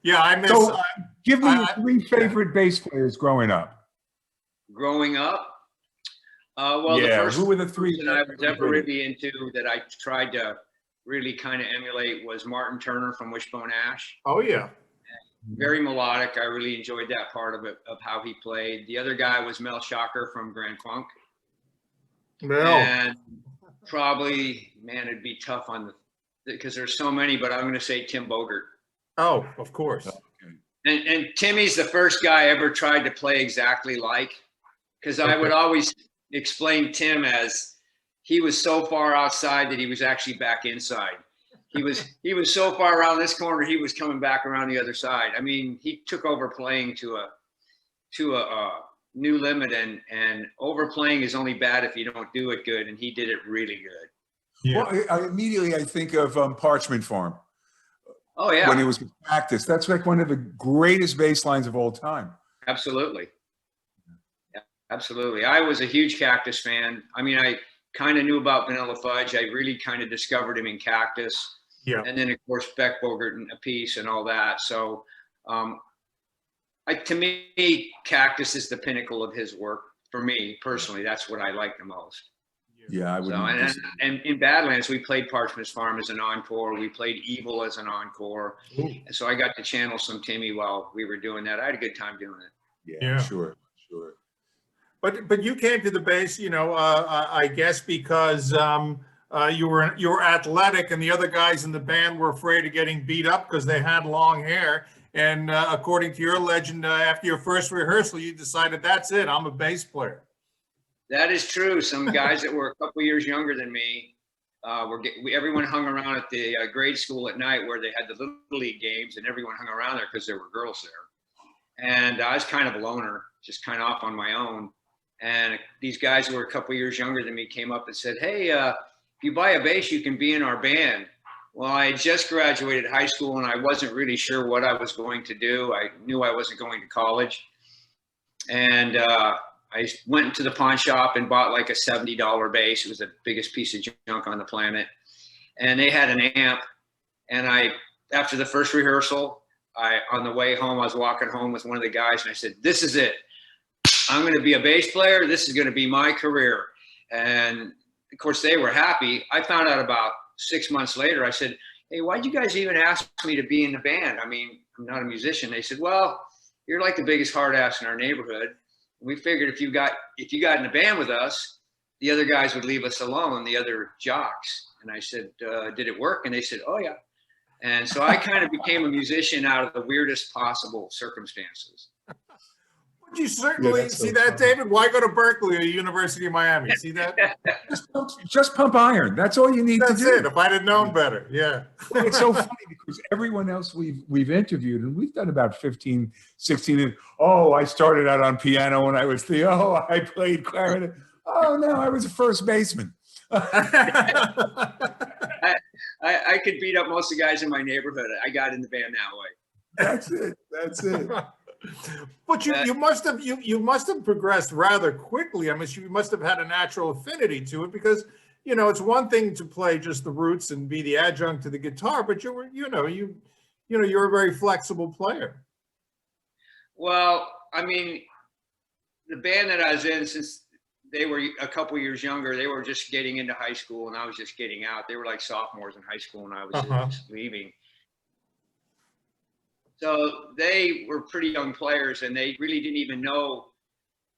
Yeah, I miss. So give me your I, three favorite bass players growing up. Growing up, well, the Yeah, first who were the three person I that was were ever really? really into that I tried to really kind of emulate was Martin Turner from Wishbone Ash. oh yeah. Very melodic. I really enjoyed that part of it, of how he played. The other guy was Mel Shocker from Grand Funk. Well, And probably, man, it'd be tough on the, because there's so many, but I'm going to say Tim Bogert. oh, of course. Okay. And Timmy's the first guy I ever tried to play exactly like, because I would always explain Tim as he was so far outside that he was actually back inside. He was so far around this corner, he was coming back around the other side. I mean, he took over playing to a new limit, and overplaying is only bad if you don't do it good, and he did it really good. Yeah. Well, I think of Parchment Farm Oh yeah, when it was practice. That's like one of the greatest bass lines of all time. absolutely. Yeah, absolutely. I was a huge Cactus fan. I mean, I kind of knew about Vanilla Fudge. I really kind of discovered him in Cactus. Yeah. And then of course Beck Bogert and a piece and all that. So to me, Cactus is the pinnacle of his work. For me personally, that's what I like the most. Yeah, I would. So and in Badlands, we played Parchment's Farm as an encore. We played Evil as an encore. Ooh. And so I got to channel some Timmy while we were doing that. I had a good time doing it. Yeah, Yeah. sure. But you came to the bass, I guess because you were athletic, and the other guys in the band were afraid of getting beat up because they had long hair. And according to your legend, after your first rehearsal, you decided, that's it, I'm a bass player. That is true. Some guys that were a couple years younger than me, everyone hung around at the grade school at night where they had the little league games, and everyone hung around there because there were girls there. And I was kind of a loner, just kind of off on my own. And these guys who were a couple years younger than me came up and said, "Hey, if you buy a bass, you can be in our band." Well, I had just graduated high school, and I wasn't really sure what I was going to do. I knew I wasn't going to college. And I went into the pawn shop and bought like a $70 bass. It was the biggest piece of junk on the planet. And they had an amp. And after the first rehearsal, on the way home, I was walking home with one of the guys, and I said, "This is it. I'm going to be a bass player. This is going to be my career." And of course, they were happy. I found out about 6 months later. I said, "Hey, why'd you guys even ask me to be in the band? I mean, I'm not a musician." They said, "Well, you're like the biggest hard ass in our neighborhood. We figured if you got in the band with us, the other guys would leave us alone, the other jocks." And I said, "Did it work?" And they said, "Oh yeah." And so I kind of became a musician out of the weirdest possible circumstances. But you certainly that's so see that, funny. David. Why go to Berkeley or University of Miami? See that? Just pump iron. That's all you need That's to do. it. If I'd have known better, yeah. It's so funny because everyone else we've interviewed, and we've done about 15, 16, and I started out on piano when I was I played clarinet. Oh no, I was a first baseman. I could beat up most of the guys in my neighborhood. I got in the band that way. That's it. That's it. But you must have progressed rather quickly. I mean, you must have had a natural affinity to it because it's one thing to play just the roots and be the adjunct to the guitar, but you're a very flexible player. Well, I mean, the band that I was in, since they were a couple years younger, they were just getting into high school, and I was just getting out. They were like sophomores in high school, and I was just leaving. So they were pretty young players, and they really didn't even know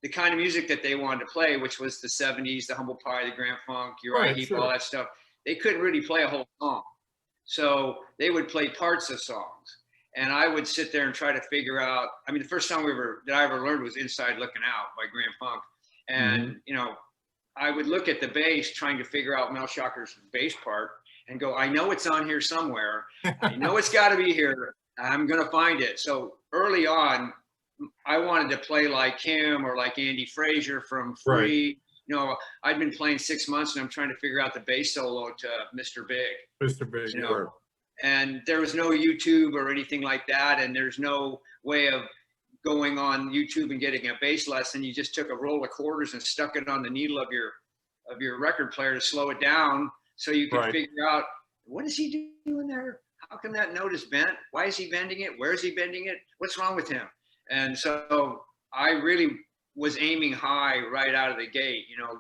the kind of music that they wanted to play, which was the 70s, the Humble Pie, the Grand Funk, Uriah Heep, all that stuff. They couldn't really play a whole song. So they would play parts of songs. And I would sit there and try to figure out, I mean, the first song that I ever learned was Inside Looking Out by Grand Funk. And, I would look at the bass trying to figure out Mel Shocker's bass part and go, I know it's on here somewhere. I know it's got to be here. I'm going to find it. So early on, I wanted to play like him or like Andy Frazier from Free. Right. I'd been playing 6 months, and I'm trying to figure out the bass solo to Mr. Big. Mr. Big, And there was no YouTube or anything like that, and there's no way of going on YouTube and getting a bass lesson. You just took a roll of quarters and stuck it on the needle of your record player to slow it down so you could figure out, what is he doing there? how come that note is bent? Why is he bending it? Where is he bending it? What's wrong with him? And so I really was aiming high right out of the gate, you know,